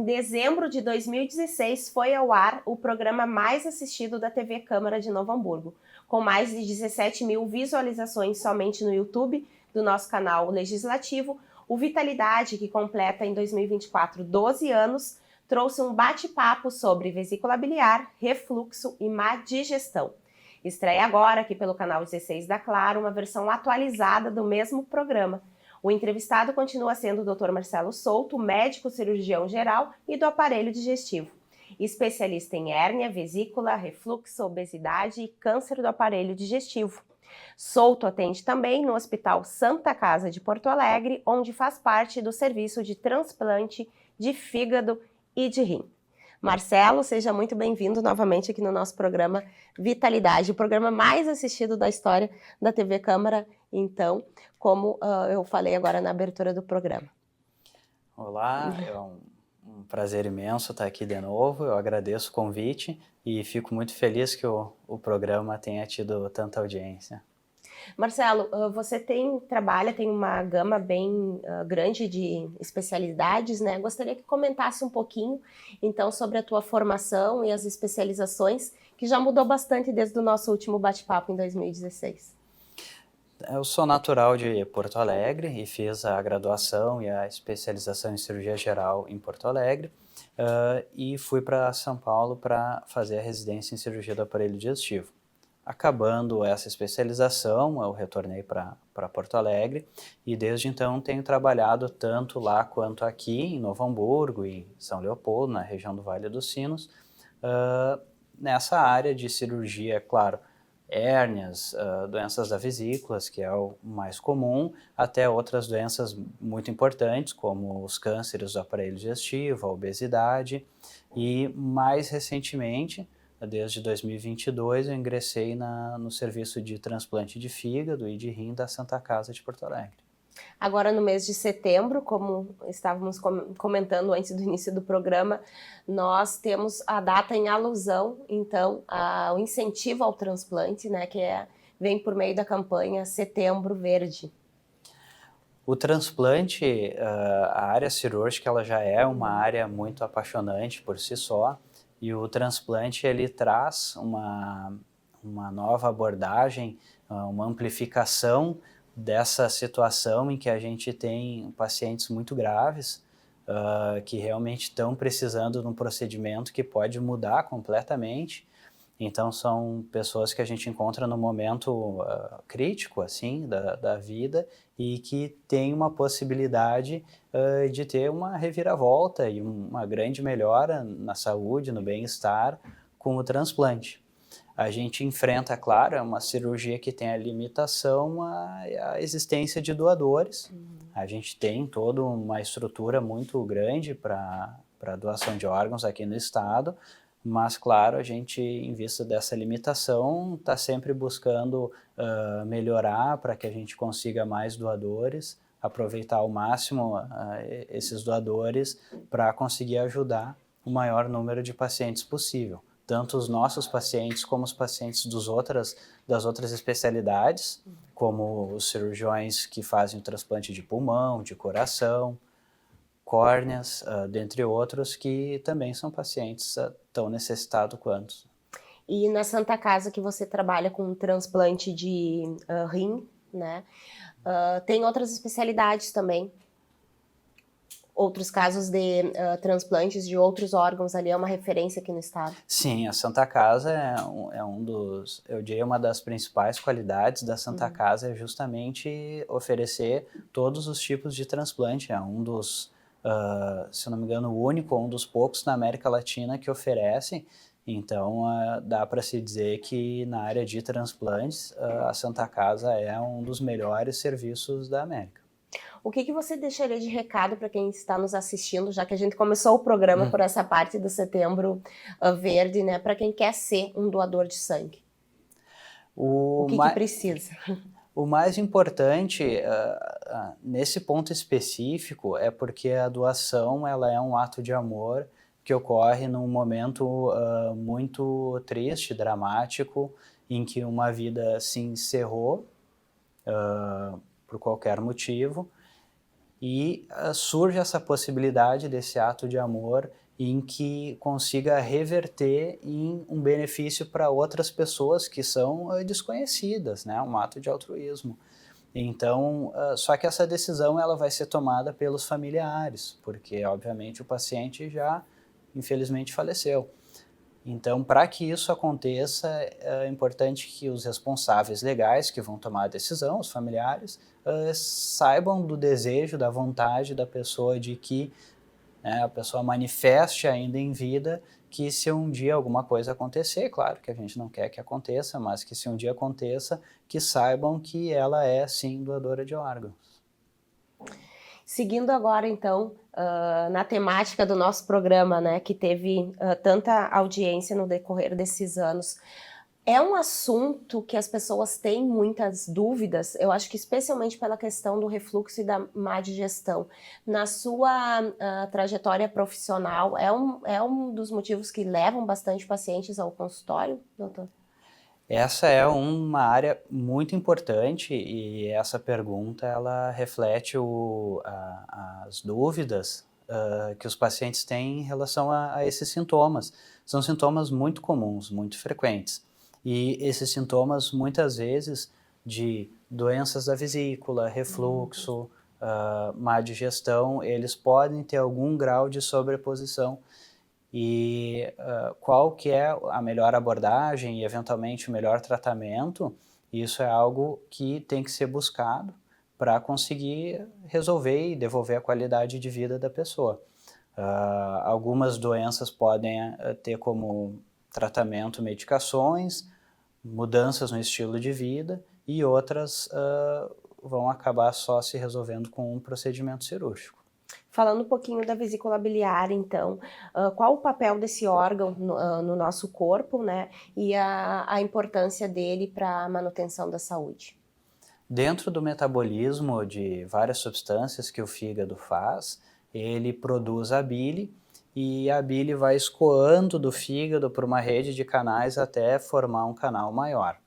Em dezembro de 2016, foi ao ar o programa mais assistido da TV Câmara de Novo Hamburgo, com mais de 17 mil visualizações somente no YouTube do nosso canal Legislativo. O Vitalidade, que completa em 2024 12 anos, trouxe um bate-papo sobre vesícula biliar, refluxo e má digestão. Estreia agora aqui pelo canal 16 da Claro uma versão atualizada do mesmo programa. O entrevistado continua sendo o Dr. Marcelo Souto, médico cirurgião geral e do aparelho digestivo, especialista em hérnia, vesícula, refluxo, obesidade e câncer do aparelho digestivo. Souto atende também no Hospital Santa Casa de Porto Alegre, onde faz parte do serviço de transplante de fígado e de rim. Marcelo, seja muito bem-vindo novamente aqui no nosso programa Vitalidade, o programa mais assistido da história da TV Câmara, então, como eu falei agora na abertura do programa. Olá, é um prazer imenso estar aqui de novo, eu agradeço o convite e fico muito feliz que o programa tenha tido tanta audiência. Marcelo, você tem uma gama bem grande de especialidades, né? Gostaria que comentasse um pouquinho, então, sobre a tua formação e as especializações, que já mudou bastante desde o nosso último bate-papo em 2016. Eu sou natural de Porto Alegre e fiz a graduação e a especialização em cirurgia geral em Porto Alegre e fui para São Paulo para fazer a residência em cirurgia do aparelho digestivo. Acabando essa especialização, eu retornei para Porto Alegre e desde então tenho trabalhado tanto lá quanto aqui em Novo Hamburgo e São Leopoldo, na região do Vale dos Sinos, nessa área de cirurgia, claro, hérnias, doenças da vesícula, que é o mais comum, até outras doenças muito importantes, como os cânceres do aparelho digestivo, a obesidade, e mais recentemente, desde 2022, eu ingressei no serviço de transplante de fígado e de rim da Santa Casa de Porto Alegre. Agora, no mês de setembro, como estávamos comentando antes do início do programa, nós temos a data em alusão, então, ao incentivo ao transplante, né, que vem por meio da campanha Setembro Verde. O transplante, a área cirúrgica, ela já é uma área muito apaixonante por si só, e o transplante ele traz uma nova abordagem, uma amplificação dessa situação em que a gente tem pacientes muito graves que realmente estão precisando de um procedimento que pode mudar completamente. Então são pessoas que a gente encontra no momento crítico assim da vida e que tem uma possibilidade de ter uma reviravolta e uma grande melhora na saúde, no bem-estar com o transplante. A gente enfrenta, claro, uma cirurgia que tem a limitação a existência de doadores. A gente tem toda uma estrutura muito grande para doação de órgãos aqui no estado, mas, claro, a gente, em vista dessa limitação, está sempre buscando melhorar para que a gente consiga mais doadores, aproveitar ao máximo esses doadores para conseguir ajudar o maior número de pacientes possível. Tanto os nossos pacientes como os pacientes das outras especialidades, como os cirurgiões que fazem o transplante de pulmão, de coração, córneas, dentre outros, que também são pacientes tão necessitados quanto. E na Santa Casa que você trabalha com transplante de rim, né? Tem outras especialidades também? Outros casos de transplantes de outros órgãos ali, é uma referência aqui no estado? Sim, a Santa Casa é um dos, eu diria, uma das principais qualidades da Santa Casa é justamente oferecer todos os tipos de transplante. É um dos, se eu não me engano, o único, um dos poucos na América Latina que oferece. Então, dá para se dizer que na área de transplantes, a Santa Casa é um dos melhores serviços da América. O que você deixaria de recado para quem está nos assistindo, já que a gente começou o programa por essa parte do Setembro Verde, né? Para quem quer ser um doador de sangue. O que precisa? O mais importante nesse ponto específico é porque a doação ela é um ato de amor que ocorre num momento muito triste, dramático, em que uma vida se encerrou por qualquer motivo. e surge essa possibilidade desse ato de amor em que consiga reverter em um benefício para outras pessoas que são desconhecidas, né? Um ato de altruísmo. Então, só que essa decisão ela vai ser tomada pelos familiares, porque obviamente o paciente já, infelizmente, faleceu. Então, para que isso aconteça, é importante que os responsáveis legais que vão tomar a decisão, os familiares, saibam do desejo, da vontade da pessoa de que a pessoa manifeste ainda em vida que se um dia alguma coisa acontecer, claro que a gente não quer que aconteça, mas que se um dia aconteça, que saibam que ela é sim doadora de órgãos. Seguindo agora, então, na temática do nosso programa, né, que teve tanta audiência no decorrer desses anos, é um assunto que as pessoas têm muitas dúvidas, eu acho que especialmente pela questão do refluxo e da má digestão. Na sua trajetória profissional, é um dos motivos que levam bastante pacientes ao consultório, doutor? Essa é uma área muito importante e essa pergunta ela reflete as dúvidas que os pacientes têm em relação a esses sintomas. São sintomas muito comuns, muito frequentes. E esses sintomas, muitas vezes, de doenças da vesícula, refluxo, má digestão, eles podem ter algum grau de sobreposição. E qual que é a melhor abordagem e, eventualmente, o melhor tratamento, isso é algo que tem que ser buscado para conseguir resolver e devolver a qualidade de vida da pessoa. Algumas doenças podem ter como tratamento medicações, mudanças no estilo de vida, e outras vão acabar só se resolvendo com um procedimento cirúrgico. Falando um pouquinho da vesícula biliar, então, qual o papel desse órgão no nosso corpo, né, e a importância dele para a manutenção da saúde? Dentro do metabolismo de várias substâncias que o fígado faz, ele produz a bile, e a bile vai escoando do fígado por uma rede de canais até formar um canal maior.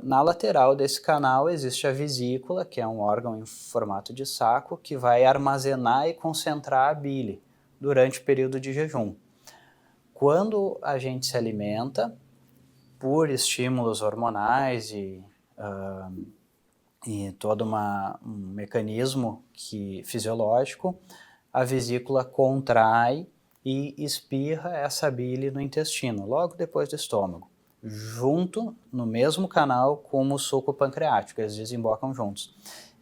Na lateral desse canal existe a vesícula, que é um órgão em formato de saco, que vai armazenar e concentrar a bile durante o período de jejum. Quando a gente se alimenta, por estímulos hormonais e todo um mecanismo fisiológico, a vesícula contrai e espirra essa bile no intestino, logo depois do estômago, junto no mesmo canal como o suco pancreático, eles desembocam juntos.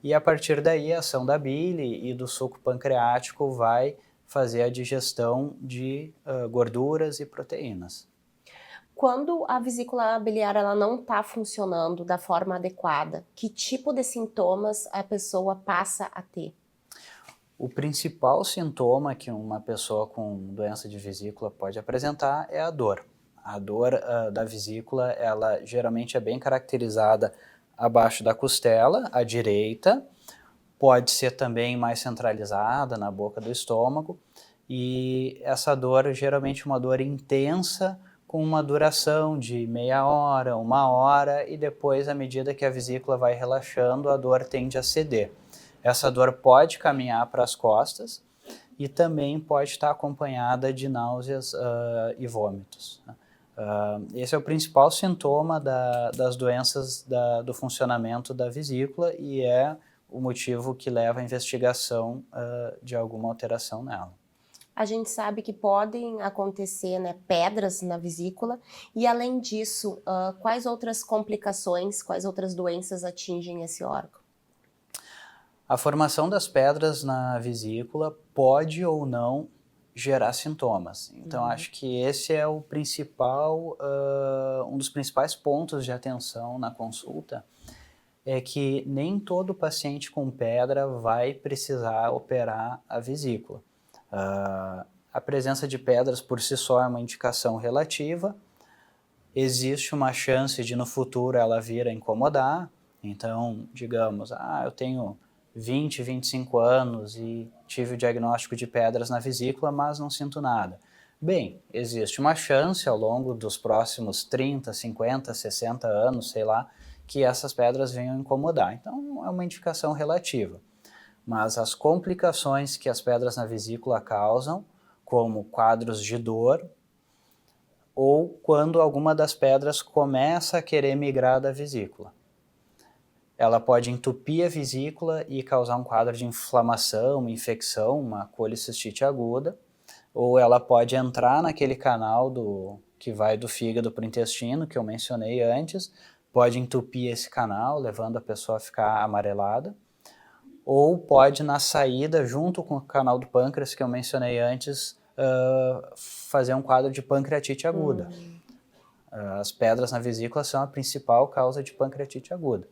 E a partir daí a ação da bile e do suco pancreático vai fazer a digestão de gorduras e proteínas. Quando a vesícula biliar ela não está funcionando da forma adequada, que tipo de sintomas a pessoa passa a ter? O principal sintoma que uma pessoa com doença de vesícula pode apresentar é a dor. A dor da vesícula, ela geralmente é bem caracterizada abaixo da costela, à direita, pode ser também mais centralizada na boca do estômago, e essa dor geralmente é uma dor intensa, com uma duração de meia hora, 1 hora, e depois, à medida que a vesícula vai relaxando, a dor tende a ceder. Essa dor pode caminhar para as costas e também pode estar acompanhada de náuseas e vômitos. Esse é o principal sintoma das doenças do funcionamento da vesícula e é o motivo que leva à investigação de alguma alteração nela. A gente sabe que podem acontecer, né, pedras na vesícula e, além disso, quais outras complicações, quais outras doenças atingem esse órgão? A formação das pedras na vesícula pode ou não gerar sintomas. Então, acho que esse é o principal, um dos principais pontos de atenção na consulta, é que nem todo paciente com pedra vai precisar operar a vesícula. A presença de pedras por si só é uma indicação relativa, existe uma chance de no futuro ela vir a incomodar, então, digamos, eu tenho 20, 25 anos e tive o diagnóstico de pedras na vesícula, mas não sinto nada. Bem, existe uma chance ao longo dos próximos 30, 50, 60 anos, sei lá, que essas pedras venham incomodar. Então, é uma indicação relativa. mas as complicações que as pedras na vesícula causam, como quadros de dor, ou quando alguma das pedras começa a querer migrar da vesícula. Ela pode entupir a vesícula e causar um quadro de inflamação, uma infecção, uma colicistite aguda, ou ela pode entrar naquele canal que vai do fígado para o intestino, que eu mencionei antes, pode entupir esse canal, levando a pessoa a ficar amarelada, ou pode, na saída, junto com o canal do pâncreas, que eu mencionei antes, fazer um quadro de pancreatite aguda. As pedras na vesícula são a principal causa de pancreatite aguda.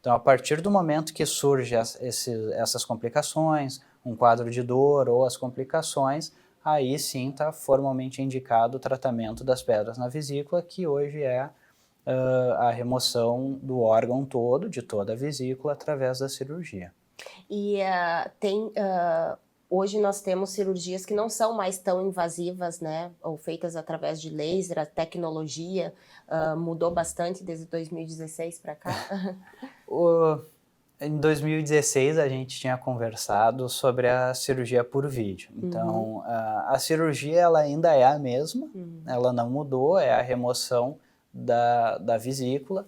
Então, a partir do momento que surgem essas complicações, um quadro de dor ou as complicações, aí sim está formalmente indicado o tratamento das pedras na vesícula, que hoje é a remoção do órgão todo, de toda a vesícula, através da cirurgia. E hoje nós temos cirurgias que não são mais tão invasivas, né, ou feitas através de laser, a tecnologia mudou bastante desde 2016 para cá. Em 2016 a gente tinha conversado sobre a cirurgia por vídeo. Então, a cirurgia ela ainda é a mesma, ela não mudou, é a remoção da vesícula.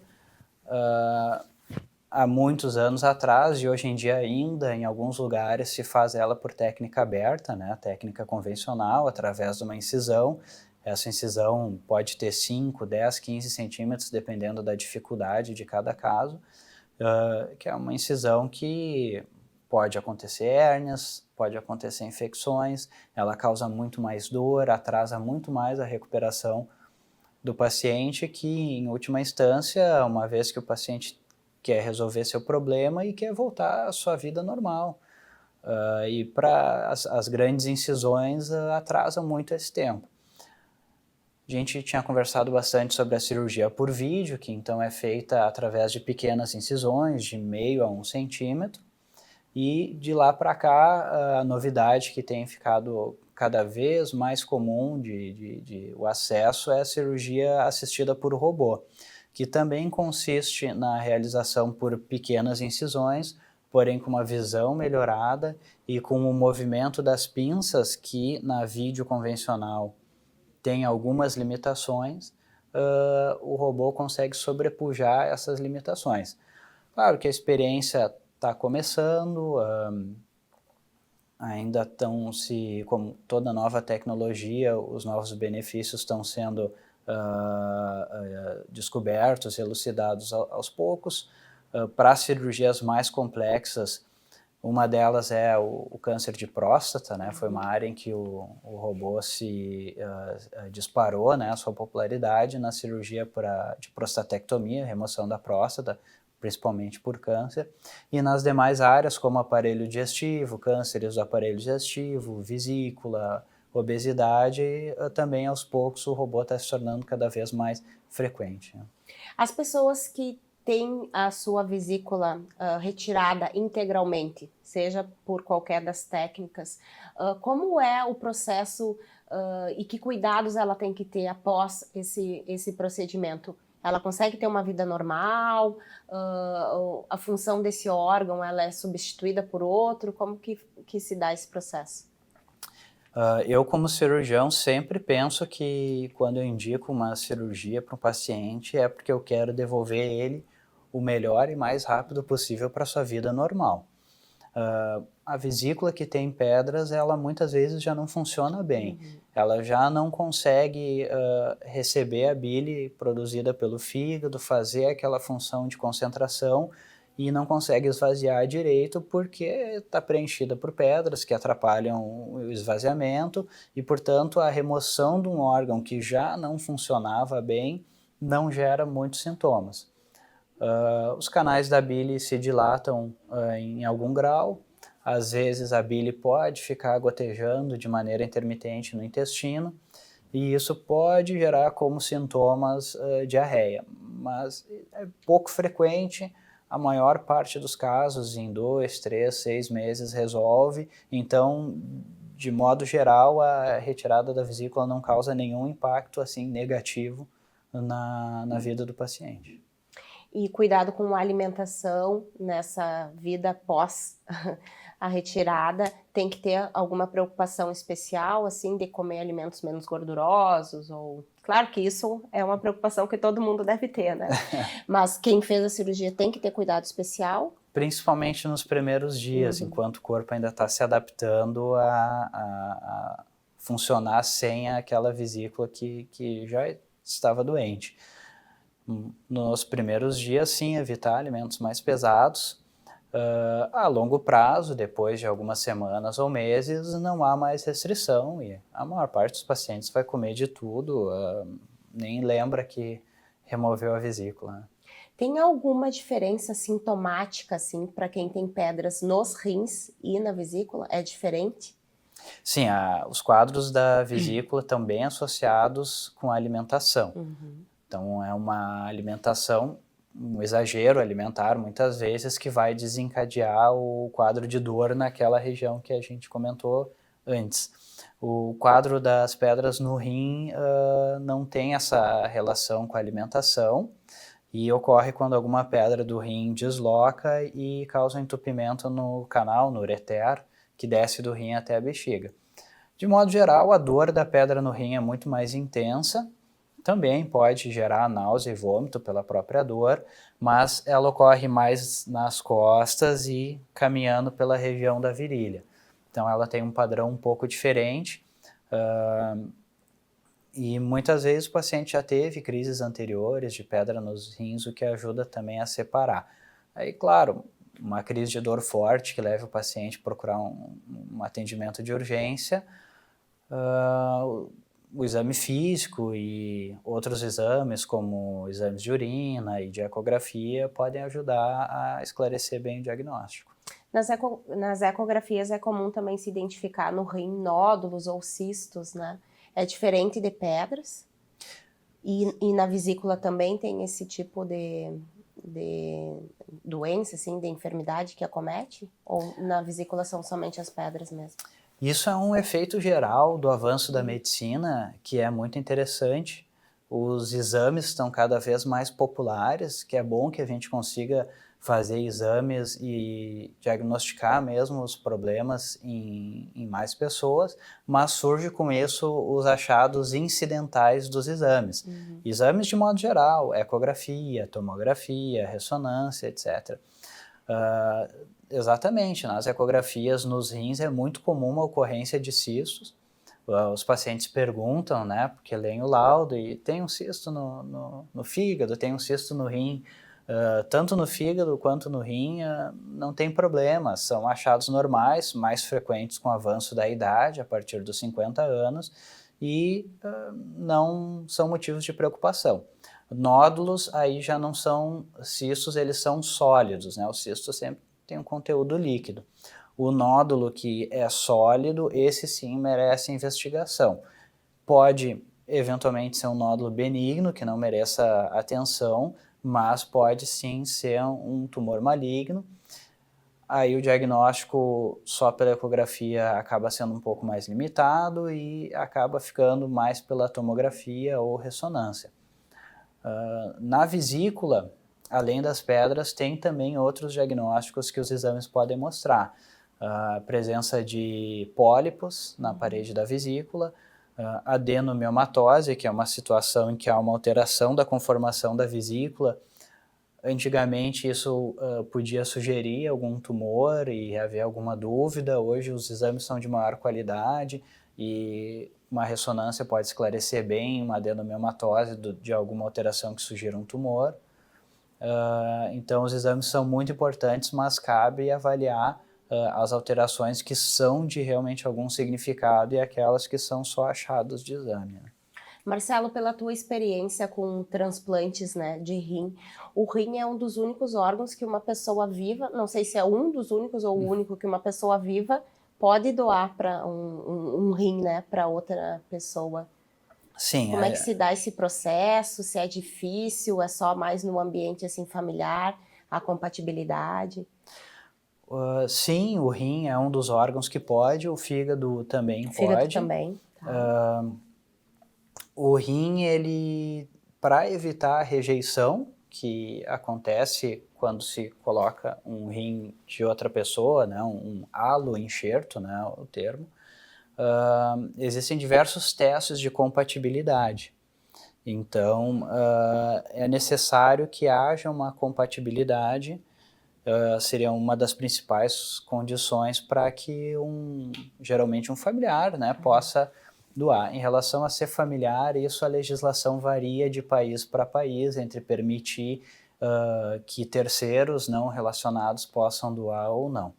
Há muitos anos atrás, e hoje em dia ainda, em alguns lugares, se faz ela por técnica aberta, né? Técnica convencional, através de uma incisão. Essa incisão pode ter 5, 10, 15 centímetros, dependendo da dificuldade de cada caso, que é uma incisão que pode acontecer hérnias, pode acontecer infecções, ela causa muito mais dor, atrasa muito mais a recuperação do paciente, que, em última instância, uma vez que o paciente quer resolver seu problema e quer voltar à sua vida normal. E para as grandes incisões atrasam muito esse tempo. A gente tinha conversado bastante sobre a cirurgia por vídeo, que então é feita através de pequenas incisões, de meio a 1 centímetro, e de lá para cá a novidade que tem ficado cada vez mais comum o acesso é a cirurgia assistida por robô, que também consiste na realização por pequenas incisões, porém com uma visão melhorada e com o movimento das pinças, que na vídeo convencional tem algumas limitações, o robô consegue sobrepujar essas limitações. Claro que a experiência está começando, ainda estão como toda nova tecnologia, os novos benefícios estão sendo descobertos, elucidados aos poucos. Para cirurgias mais complexas, uma delas é o câncer de próstata, né? Foi uma área em que o robô disparou, né, a sua popularidade na cirurgia de prostatectomia, remoção da próstata, principalmente por câncer, e nas demais áreas como aparelho digestivo, cânceres do aparelho digestivo, vesícula, obesidade, também aos poucos o robô está se tornando cada vez mais frequente. Né? As pessoas que têm a sua vesícula retirada integralmente, seja por qualquer das técnicas, como é o processo e que cuidados ela tem que ter após esse procedimento? Ela consegue ter uma vida normal? A função desse órgão ela é substituída por outro? Como que se dá esse processo? Eu, como cirurgião, sempre penso que quando eu indico uma cirurgia para um paciente é porque eu quero devolver ele o melhor e mais rápido possível para a sua vida normal. A vesícula que tem pedras, ela muitas vezes já não funciona bem. Ela já não consegue receber a bile produzida pelo fígado, fazer aquela função de concentração e não consegue esvaziar direito porque está preenchida por pedras que atrapalham o esvaziamento e, portanto, a remoção de um órgão que já não funcionava bem não gera muitos sintomas. Os canais da bile se dilatam em algum grau, às vezes a bile pode ficar gotejando de maneira intermitente no intestino e isso pode gerar como sintomas diarreia, mas é pouco frequente. A maior parte dos casos, em 2, 3, 6 meses, resolve. Então, de modo geral, a retirada da vesícula não causa nenhum impacto assim negativo na vida do paciente. E cuidado com a alimentação nessa vida pós a retirada. Tem que ter alguma preocupação especial, assim, de comer alimentos menos gordurosos? Ou... Claro que isso é uma preocupação que todo mundo deve ter, né? Mas quem fez a cirurgia tem que ter cuidado especial? Principalmente nos primeiros dias, enquanto o corpo ainda está se adaptando a funcionar sem aquela vesícula que já estava doente. Nos primeiros dias, sim, evitar alimentos mais pesados. A longo prazo, depois de algumas semanas ou meses, não há mais restrição e a maior parte dos pacientes vai comer de tudo, nem lembra que removeu a vesícula. Tem alguma diferença sintomática, assim, para quem tem pedras nos rins e na vesícula? É diferente? Sim, os quadros da vesícula estão bem associados com a alimentação. Então, é uma alimentação, um exagero alimentar, muitas vezes, que vai desencadear o quadro de dor naquela região que a gente comentou antes. O quadro das pedras no rim não tem essa relação com a alimentação e ocorre quando alguma pedra do rim desloca e causa um entupimento no canal, no ureter, que desce do rim até a bexiga. De modo geral, a dor da pedra no rim é muito mais intensa, também pode gerar náusea e vômito pela própria dor, mas ela ocorre mais nas costas e caminhando pela região da virilha. Então ela tem um padrão um pouco diferente e muitas vezes o paciente já teve crises anteriores de pedra nos rins, o que ajuda também a separar. Aí, claro, uma crise de dor forte que leva o paciente a procurar um atendimento de urgência, o exame físico e outros exames, como exames de urina e de ecografia, podem ajudar a esclarecer bem o diagnóstico. Nas ecografias é comum também se identificar no rim nódulos ou cistos, né? É diferente de pedras? E na vesícula também tem esse tipo de doença, assim, de enfermidade que acomete? Ou na vesícula são somente as pedras mesmo? Isso é um efeito geral do avanço da medicina que é muito interessante. Os exames estão cada vez mais populares, que é bom que a gente consiga fazer exames e diagnosticar mesmo os problemas em mais pessoas, mas surge com isso os achados incidentais dos exames. Exames de modo geral, ecografia, tomografia, ressonância, etc. Exatamente, nas ecografias nos rins é muito comum a ocorrência de cistos. Os pacientes perguntam, né, porque leem o laudo e tem um cisto no fígado, tem um cisto no rim, tanto no fígado quanto no rim, não tem problema, são achados normais, mais frequentes com o avanço da idade, a partir dos 50 anos, e não são motivos de preocupação. Nódulos aí já não são cistos, eles são sólidos, né, o cisto sempre tem um conteúdo líquido. O nódulo que é sólido, esse sim merece investigação. Pode eventualmente ser um nódulo benigno, que não mereça atenção, mas pode sim ser um tumor maligno. Aí o diagnóstico só pela ecografia acaba sendo um pouco mais limitado e acaba ficando mais pela tomografia ou ressonância. Na vesícula, além das pedras, tem também outros diagnósticos que os exames podem mostrar. A presença de pólipos na parede da vesícula, adenomiomatose, que é uma situação em que há uma alteração da conformação da vesícula. Antigamente isso podia sugerir algum tumor e haver alguma dúvida. Hoje os exames são de maior qualidade e uma ressonância pode esclarecer bem uma adenomiomatose de alguma alteração que sugira um tumor. Então os exames são muito importantes, mas cabe avaliar as alterações que são de realmente algum significado e aquelas que são só achados de exame. Né? Marcelo, pela tua experiência com transplantes, né, de rim, o rim é um dos únicos órgãos que uma pessoa viva, não sei se é um dos únicos ou o único que uma pessoa viva pode doar para um rim, né, para outra pessoa. Sim. Como é que se dá esse processo? Se é difícil, é só mais no ambiente assim familiar, a compatibilidade? Sim, o rim é um dos órgãos que pode, o fígado também pode. O fígado também. Tá. O rim, ele, para evitar a rejeição, que acontece quando se coloca um rim de outra pessoa, né, um halo-enxerto, né, o termo, existem diversos testes de compatibilidade. Então, é necessário que haja uma compatibilidade, seria uma das principais condições para que geralmente um familiar, né, possa doar. Em relação a ser familiar, isso a legislação varia de país para país, entre permitir que terceiros não relacionados possam doar ou não.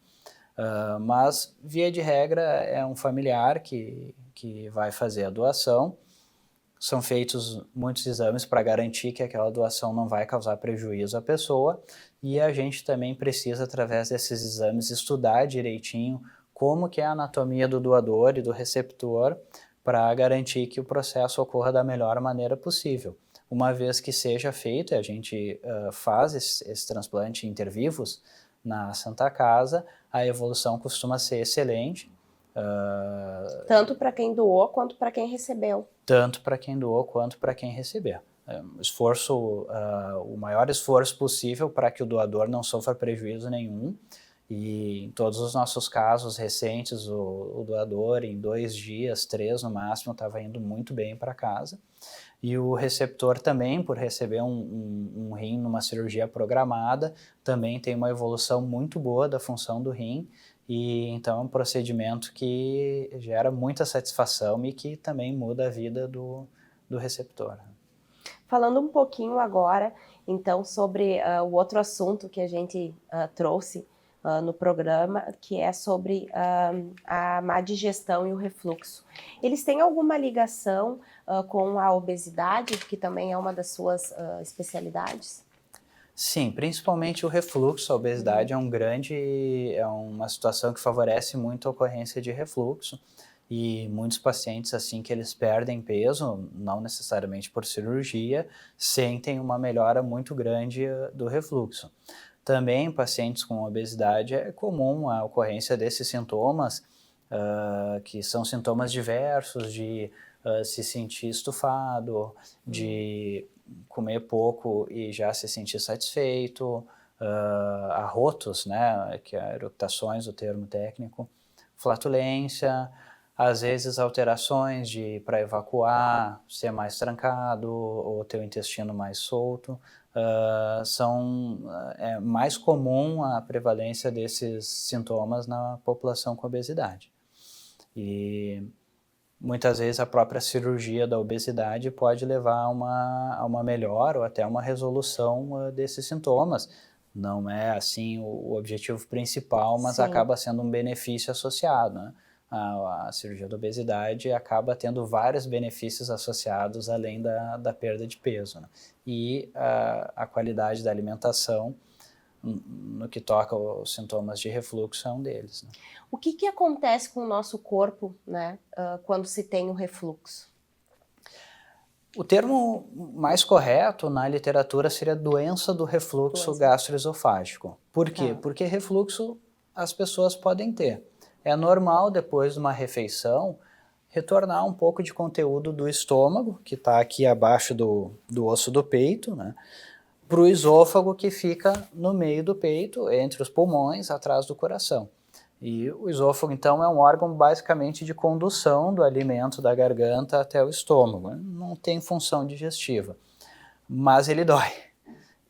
Mas, via de regra, é um familiar que vai fazer a doação. São feitos muitos exames para garantir que aquela doação não vai causar prejuízo à pessoa, e a gente também precisa, através desses exames, estudar direitinho como que é a anatomia do doador e do receptor para garantir que o processo ocorra da melhor maneira possível. Uma vez que seja feito, a gente faz esse transplante intervivos na Santa Casa, a evolução costuma ser excelente. Tanto para quem doou quanto para quem recebeu. Tanto para quem doou quanto para quem recebeu. O maior esforço possível para que o doador não sofra prejuízo nenhum. E em todos os nossos casos recentes, o doador em 2 dias, 3 no máximo, estava indo muito bem para casa. E o receptor também, por receber um rim numa cirurgia programada, também tem uma evolução muito boa da função do rim. E então é um procedimento que gera muita satisfação e que também muda a vida do receptor. Falando um pouquinho agora, então, sobre o outro assunto que a gente trouxe no programa, que é sobre a má digestão e o refluxo. Eles têm alguma ligação com a obesidade, que também é uma das suas especialidades? Sim, principalmente o refluxo. A obesidade é uma situação que favorece muito a ocorrência de refluxo, e muitos pacientes, assim que eles perdem peso, não necessariamente por cirurgia, sentem uma melhora muito grande do refluxo. Também, pacientes com obesidade, é comum a ocorrência desses sintomas, que são sintomas diversos, de se sentir estufado, de comer pouco e já se sentir satisfeito, arrotos, né, que é eructações, o termo técnico, flatulência, às vezes alterações para evacuar, ser mais trancado ou ter o intestino mais solto. É mais comum a prevalência desses sintomas na população com obesidade. E muitas vezes a própria cirurgia da obesidade pode levar a uma melhora ou até uma resolução desses sintomas. Não é assim o objetivo principal, mas Sim. Acaba sendo um benefício associado, né? A cirurgia da obesidade acaba tendo vários benefícios associados além da perda de peso, né? E a qualidade da alimentação, no que toca aos sintomas de refluxo, é um deles, né? O que acontece com o nosso corpo, né, quando se tem o refluxo? O termo mais correto na literatura seria doença do refluxo gastroesofágico. Por quê? Porque refluxo as pessoas podem ter. É normal, depois de uma refeição, retornar um pouco de conteúdo do estômago, que está aqui abaixo do osso do peito, né, para o esôfago, que fica no meio do peito, entre os pulmões, atrás do coração. E o esôfago, então, é um órgão basicamente de condução do alimento da garganta até o estômago. Não tem função digestiva, mas ele dói.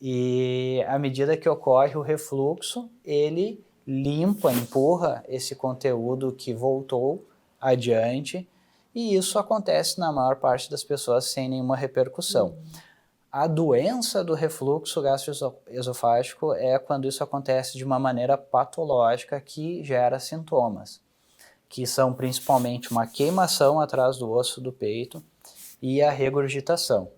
E à medida que ocorre o refluxo, ele limpa, empurra esse conteúdo que voltou adiante, e isso acontece na maior parte das pessoas sem nenhuma repercussão. A doença do refluxo gastroesofágico é quando isso acontece de uma maneira patológica que gera sintomas, que são principalmente uma queimação atrás do osso do peito e a regurgitação.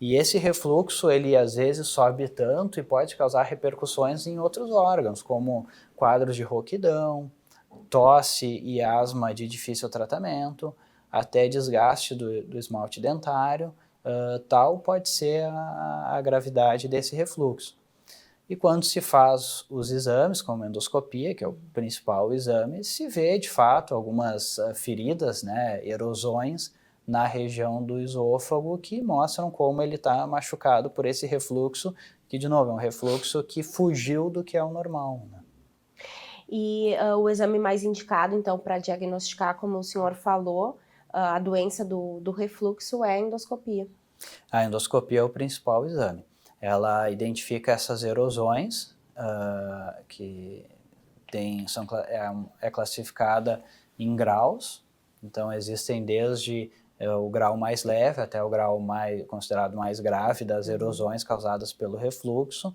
E esse refluxo, ele às vezes sobe tanto e pode causar repercussões em outros órgãos, como quadros de rouquidão, tosse e asma de difícil tratamento, até desgaste do esmalte dentário. Tal pode ser a gravidade desse refluxo. E quando se faz os exames, como a endoscopia, que é o principal exame, se vê de fato algumas feridas, né, erosões na região do esôfago que mostram como ele está machucado por esse refluxo, que, de novo, é um refluxo que fugiu do que é o normal, né? E o exame mais indicado, então, para diagnosticar, como o senhor falou, a doença do refluxo é a endoscopia. A endoscopia é o principal exame. Ela identifica essas erosões, que é classificada em graus. Então, existem desde o grau mais leve até o grau considerado mais grave das erosões causadas pelo refluxo,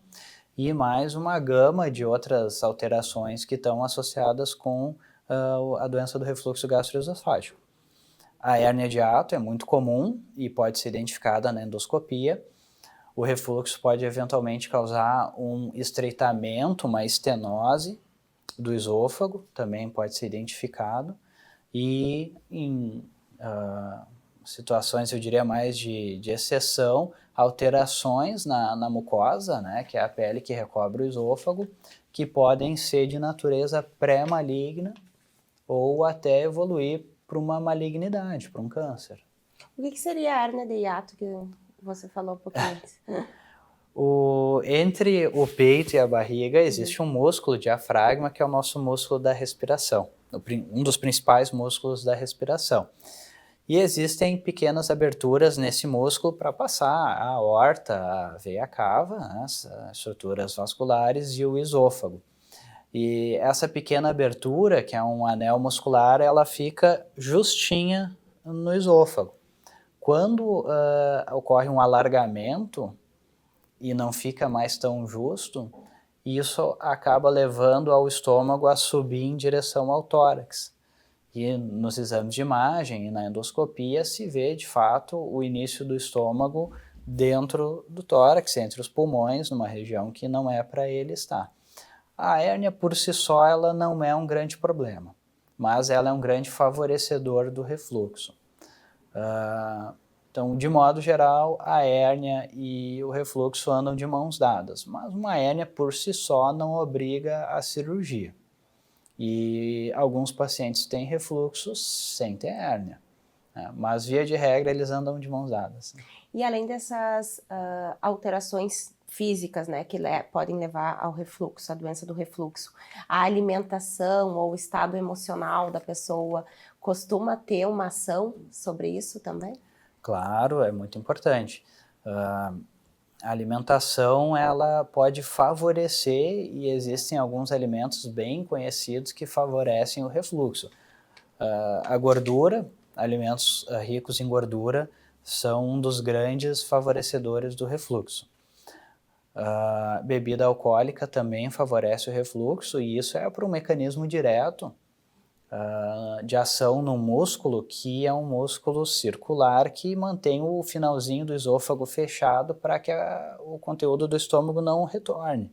e mais uma gama de outras alterações que estão associadas com a doença do refluxo gastroesofágico. A hérnia de hiato é muito comum e pode ser identificada na endoscopia. O refluxo pode eventualmente causar um estreitamento, uma estenose do esôfago, também pode ser identificado. E em situações, eu diria mais de exceção, alterações na mucosa, né, que é a pele que recobre o esôfago, que podem ser de natureza pré-maligna ou até evoluir para uma malignidade, para um câncer. O que seria a hérnia de hiato que você falou um pouquinho antes? Entre o peito e a barriga existe um músculo, diafragma, que é o nosso músculo da respiração, um dos principais músculos da respiração. E existem pequenas aberturas nesse músculo para passar a aorta, a veia cava, as estruturas vasculares e o esôfago. E essa pequena abertura, que é um anel muscular, ela fica justinha no esôfago. Quando ocorre um alargamento e não fica mais tão justo, isso acaba levando ao estômago a subir em direção ao tórax. E nos exames de imagem e na endoscopia se vê, de fato, o início do estômago dentro do tórax, entre os pulmões, numa região que não é para ele estar. A hérnia, por si só, ela não é um grande problema, mas ela é um grande favorecedor do refluxo. Então, de modo geral, a hérnia e o refluxo andam de mãos dadas, mas uma hérnia, por si só, não obriga a cirurgia. E alguns pacientes têm refluxo sem ter hérnia, né? Mas via de regra eles andam de mãos dadas. E além dessas alterações físicas, né, que podem levar ao refluxo, à doença do refluxo, a alimentação ou o estado emocional da pessoa costuma ter uma ação sobre isso também? Claro, é muito importante. A alimentação ela pode favorecer, e existem alguns alimentos bem conhecidos que favorecem o refluxo. A gordura, alimentos ricos em gordura, são um dos grandes favorecedores do refluxo. A bebida alcoólica também favorece o refluxo, e isso é por um mecanismo direto de ação no músculo, que é um músculo circular que mantém o finalzinho do esôfago fechado para que o conteúdo do estômago não retorne.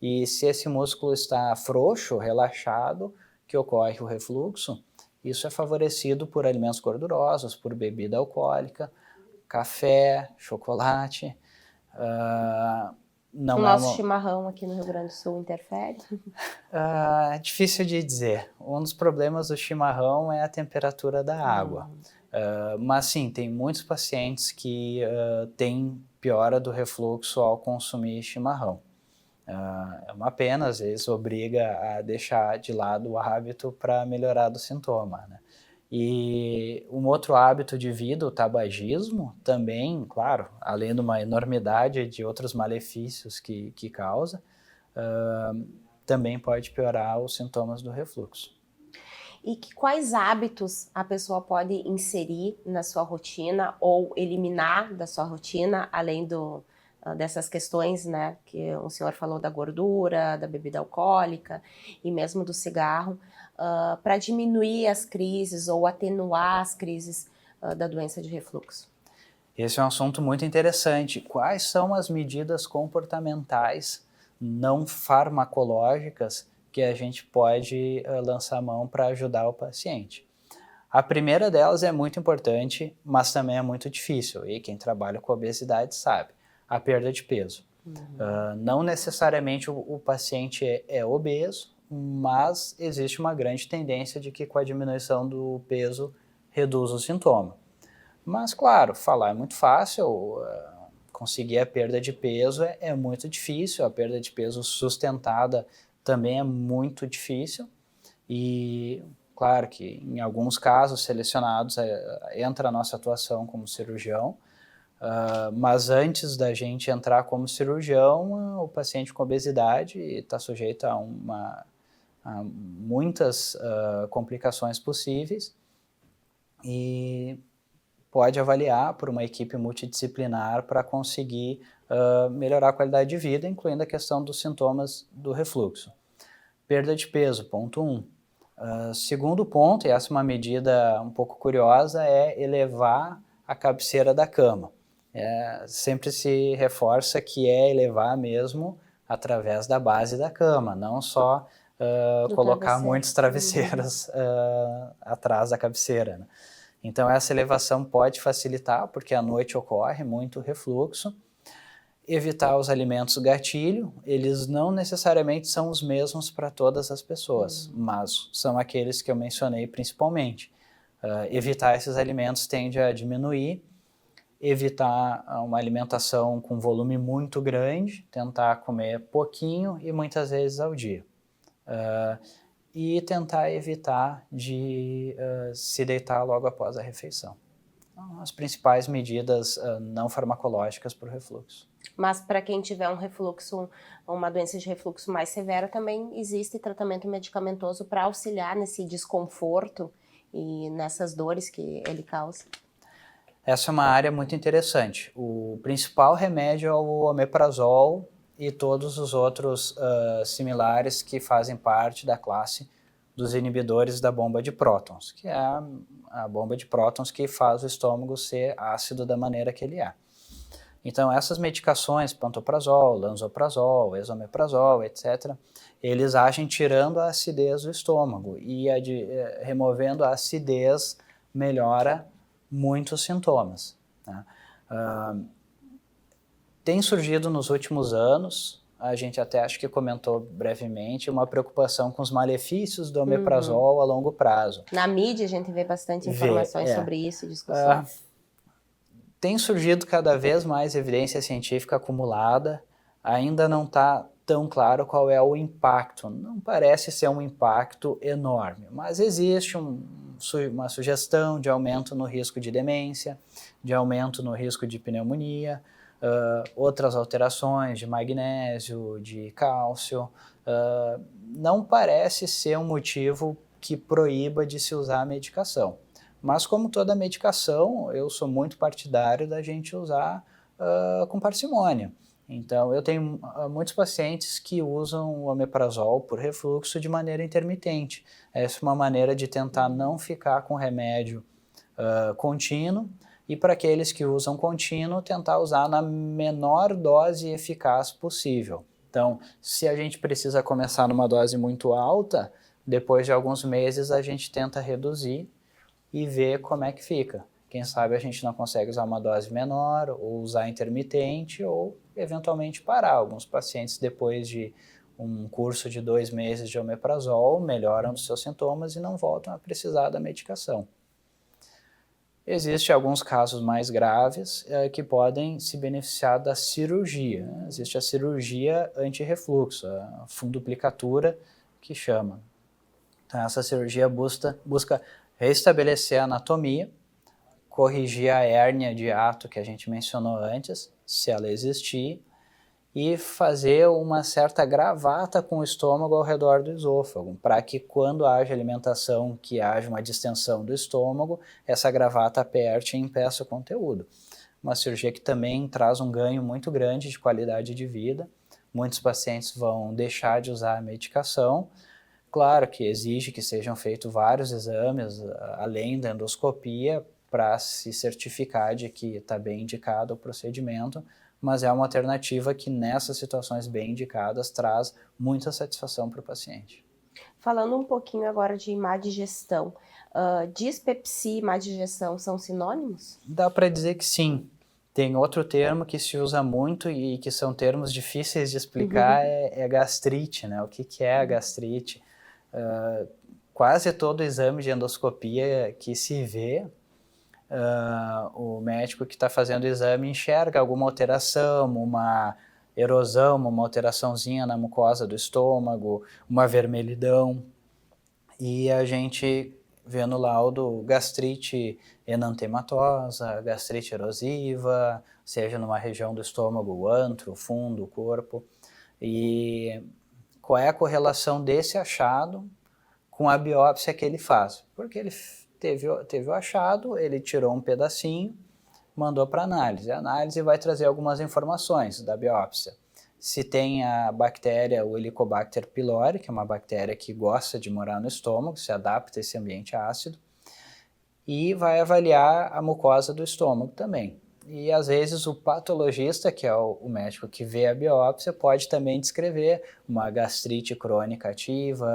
E se esse músculo está frouxo, relaxado, que ocorre o refluxo, isso é favorecido por alimentos gordurosos, por bebida alcoólica, café, chocolate. O nosso chimarrão aqui no Rio Grande do Sul interfere? É difícil de dizer. Um dos problemas do chimarrão é a temperatura da água. Mas sim, tem muitos pacientes que têm piora do refluxo ao consumir chimarrão. É uma pena, às vezes obriga a deixar de lado o hábito para melhorar do sintoma, né? E um outro hábito de vida, o tabagismo, também, claro, além de uma enormidade de outros malefícios que causa, também pode piorar os sintomas do refluxo. E quais hábitos a pessoa pode inserir na sua rotina ou eliminar da sua rotina, além dessas questões, né, que o senhor falou da gordura, da bebida alcoólica e mesmo do cigarro, para diminuir as crises ou atenuar as crises da doença de refluxo? Esse é um assunto muito interessante. Quais são as medidas comportamentais não farmacológicas que a gente pode lançar mão para ajudar o paciente? A primeira delas é muito importante, mas também é muito difícil, e quem trabalha com obesidade sabe, a perda de peso. Não necessariamente o paciente é obeso, mas existe uma grande tendência de que com a diminuição do peso reduz o sintoma. Mas, claro, falar é muito fácil, conseguir a perda de peso é muito difícil, a perda de peso sustentada também é muito difícil e, claro que em alguns casos selecionados entra a nossa atuação como cirurgião, mas antes da gente entrar como cirurgião, o paciente com obesidade está sujeito a muitas complicações possíveis e pode avaliar por uma equipe multidisciplinar para conseguir melhorar a qualidade de vida, incluindo a questão dos sintomas do refluxo. Perda de peso, ponto 1. Segundo ponto, e essa é uma medida um pouco curiosa, é elevar a cabeceira da cama. Sempre se reforça que é elevar mesmo através da base da cama, não só colocar muitos travesseiros atrás da cabeceira, né? Então, essa elevação pode facilitar, porque à noite ocorre muito refluxo. Evitar os alimentos gatilho, eles não necessariamente são os mesmos para todas as pessoas, mas são aqueles que eu mencionei principalmente. Evitar esses alimentos tende a diminuir. Evitar uma alimentação com volume muito grande, tentar comer pouquinho e muitas vezes ao dia. E tentar evitar de se deitar logo após a refeição. Então, as principais medidas não farmacológicas para o refluxo. Mas para quem tiver um refluxo, uma doença de refluxo mais severa, também existe tratamento medicamentoso para auxiliar nesse desconforto e nessas dores que ele causa? Essa é uma área muito interessante. O principal remédio é o omeprazol e todos os outros similares que fazem parte da classe dos inibidores da bomba de prótons, que é a bomba de prótons que faz o estômago ser ácido da maneira que ele é. Então, essas medicações, pantoprazol, lansoprazol, esomeprazol, etc., eles agem tirando a acidez do estômago e removendo a acidez melhora muitos sintomas, né? Tem surgido nos últimos anos, a gente até acho que comentou brevemente, uma preocupação com os malefícios do omeprazol a longo prazo. Na mídia a gente vê bastante informações sobre isso, discussões. Tem surgido cada vez mais evidência científica acumulada, ainda não está tão claro qual é o impacto. Não parece ser um impacto enorme, mas existe uma sugestão de aumento no risco de demência, de aumento no risco de pneumonia, outras alterações de magnésio, de cálcio. Não parece ser um motivo que proíba de se usar a medicação. Mas como toda medicação, eu sou muito partidário da gente usar com parcimônia. Então, eu tenho muitos pacientes que usam o omeprazol por refluxo de maneira intermitente. Essa é uma maneira de tentar não ficar com remédio contínuo, e para aqueles que usam contínuo, tentar usar na menor dose eficaz possível. Então, se a gente precisa começar numa dose muito alta, depois de alguns meses a gente tenta reduzir e ver como é que fica. Quem sabe a gente não consegue usar uma dose menor, ou usar intermitente, ou eventualmente parar. Alguns pacientes, depois de um curso de 2 meses de omeprazol, melhoram dos seus sintomas e não voltam a precisar da medicação. Existem alguns casos mais graves que podem se beneficiar da cirurgia. Existe a cirurgia anti-refluxo, a funduplicatura, que chama. Então, essa cirurgia busca restabelecer a anatomia, corrigir a hérnia de hiato que a gente mencionou antes, se ela existir, e fazer uma certa gravata com o estômago ao redor do esôfago, para que quando haja alimentação, que haja uma distensão do estômago, essa gravata aperte e impeça o conteúdo. Uma cirurgia que também traz um ganho muito grande de qualidade de vida. Muitos pacientes vão deixar de usar a medicação. Claro que exige que sejam feitos vários exames, além da endoscopia, para se certificar de que está bem indicado o procedimento, mas é uma alternativa que nessas situações bem indicadas traz muita satisfação para o paciente. Falando um pouquinho agora de má digestão, dispepsia e má digestão são sinônimos? Dá para dizer que sim. Tem outro termo que se usa muito e que são termos difíceis de explicar, é gastrite, né? O que é a gastrite? Quase todo exame de endoscopia que se vê o médico que está fazendo o exame enxerga alguma alteração, uma erosão, uma alteraçãozinha na mucosa do estômago, uma vermelhidão, e a gente vê no laudo gastrite enantematosa, gastrite erosiva, seja numa região do estômago, o antro, o fundo, o corpo. E qual é a correlação desse achado com a biópsia que ele faz? Porque ele teve o achado, ele tirou um pedacinho, mandou para análise. A análise vai trazer algumas informações da biópsia. Se tem a bactéria, o Helicobacter pylori, que é uma bactéria que gosta de morar no estômago, se adapta a esse ambiente ácido, e vai avaliar a mucosa do estômago também. E às vezes o patologista, que é o médico que vê a biópsia, pode também descrever uma gastrite crônica ativa,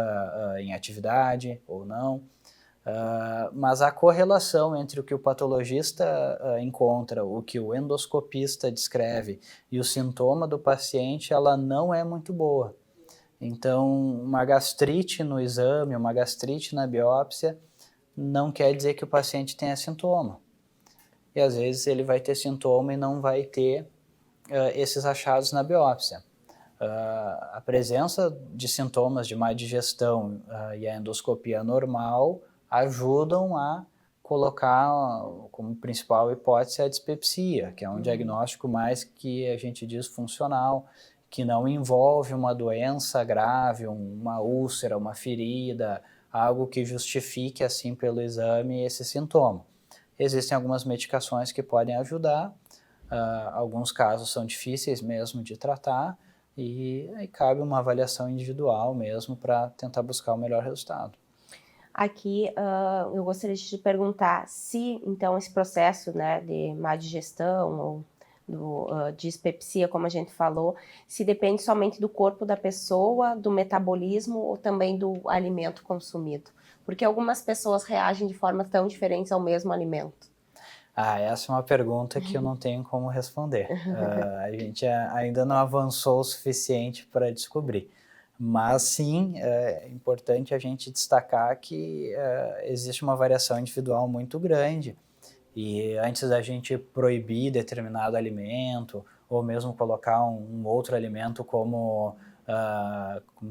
em atividade ou não. Mas a correlação entre o que o patologista encontra, o que o endoscopista descreve e o sintoma do paciente, ela não é muito boa. Então, uma gastrite no exame, uma gastrite na biópsia, não quer dizer que o paciente tenha sintoma. E às vezes ele vai ter sintoma e não vai ter esses achados na biópsia. A presença de sintomas de má digestão e a endoscopia normal ajudam a colocar como principal hipótese a dispepsia, que é um diagnóstico mais que a gente diz funcional, que não envolve uma doença grave, uma úlcera, uma ferida, algo que justifique assim pelo exame esse sintoma. Existem algumas medicações que podem ajudar, alguns casos são difíceis mesmo de tratar, e aí cabe uma avaliação individual mesmo para tentar buscar o melhor resultado. Aqui eu gostaria de te perguntar se, então, esse processo, né, de má digestão ou de dispepsia, como a gente falou, se depende somente do corpo da pessoa, do metabolismo ou também do alimento consumido. Porque algumas pessoas reagem de forma tão diferente ao mesmo alimento. Essa é uma pergunta que eu não tenho como responder. A gente ainda não avançou o suficiente para descobrir. Mas sim, é importante a gente destacar que existe uma variação individual muito grande. E antes da gente proibir determinado alimento, ou mesmo colocar um outro alimento como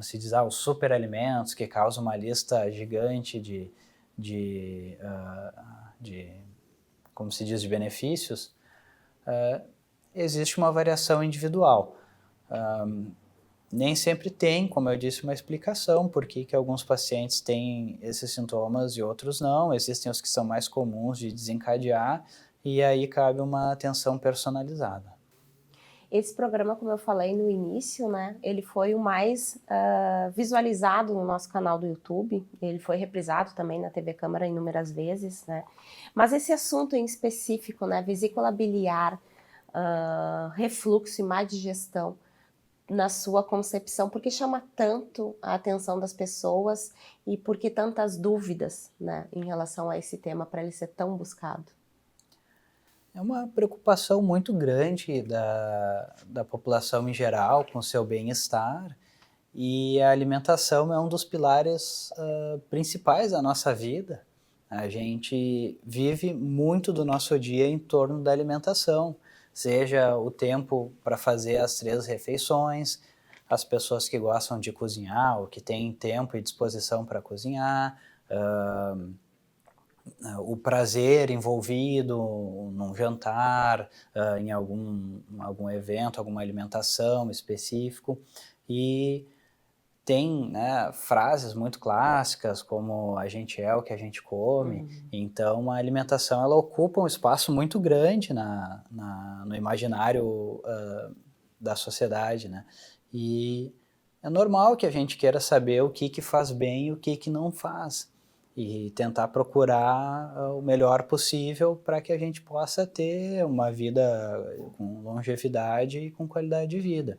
se diz, os superalimentos, que causam uma lista gigante de como se diz, de benefícios, existe uma variação individual. Nem sempre tem, como eu disse, uma explicação por que alguns pacientes têm esses sintomas e outros não. Existem os que são mais comuns de desencadear, e aí cabe uma atenção personalizada. Esse programa, como eu falei no início, né, ele foi o mais visualizado no nosso canal do YouTube. Ele foi reprisado também na TV Câmara inúmeras vezes, né? Mas esse assunto em específico, né, vesícula biliar, refluxo e má digestão, na sua concepção, por que chama tanto a atenção das pessoas e por que tantas dúvidas, né, em relação a esse tema para ele ser tão buscado? É uma preocupação muito grande da população em geral com o seu bem-estar, e a alimentação é um dos pilares principais da nossa vida. A gente vive muito do nosso dia em torno da alimentação, seja o tempo para fazer as 3 refeições, as pessoas que gostam de cozinhar ou que têm tempo e disposição para cozinhar, o prazer envolvido num jantar, em algum evento, alguma alimentação específico. E tem, né, frases muito clássicas como a gente é o que a gente come. Então a alimentação ela ocupa um espaço muito grande no imaginário da sociedade, né? E é normal que a gente queira saber o que faz bem e o que não faz, e tentar procurar o melhor possível para que a gente possa ter uma vida com longevidade e com qualidade de vida.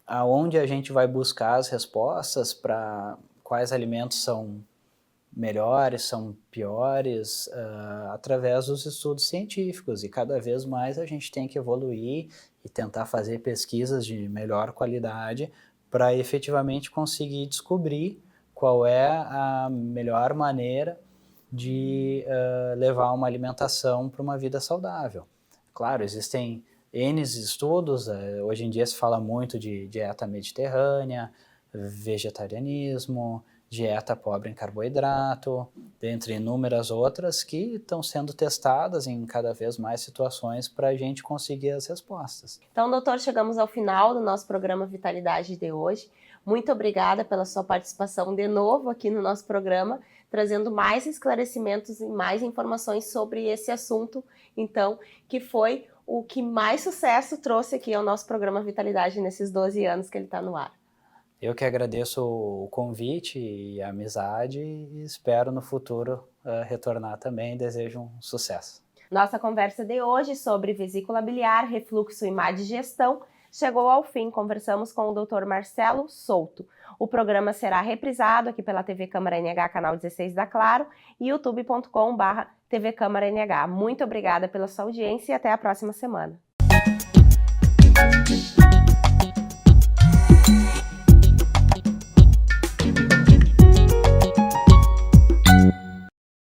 Aonde a gente vai buscar as respostas para quais alimentos são melhores, são piores, através dos estudos científicos, e cada vez mais a gente tem que evoluir e tentar fazer pesquisas de melhor qualidade para efetivamente conseguir descobrir qual é a melhor maneira de levar uma alimentação para uma vida saudável. Claro, existem N estudos, hoje em dia se fala muito de dieta mediterrânea, vegetarianismo, dieta pobre em carboidrato, dentre inúmeras outras que estão sendo testadas em cada vez mais situações para a gente conseguir as respostas. Então, doutor, chegamos ao final do nosso programa Vitalidade de hoje. Muito obrigada pela sua participação de novo aqui no nosso programa, trazendo mais esclarecimentos e mais informações sobre esse assunto, então, que foi o que mais sucesso trouxe aqui ao nosso programa Vitalidade nesses 12 anos que ele está no ar. Eu que agradeço o convite e a amizade e espero no futuro retornar também. Desejo um sucesso. Nossa conversa de hoje sobre vesícula biliar, refluxo e má digestão chegou ao fim. Conversamos com o Dr. Marcelo Souto. O programa será reprisado aqui pela TV Câmara NH, canal 16 da Claro, e youtube.com/TV Câmara NH. Muito obrigada pela sua audiência e até a próxima semana.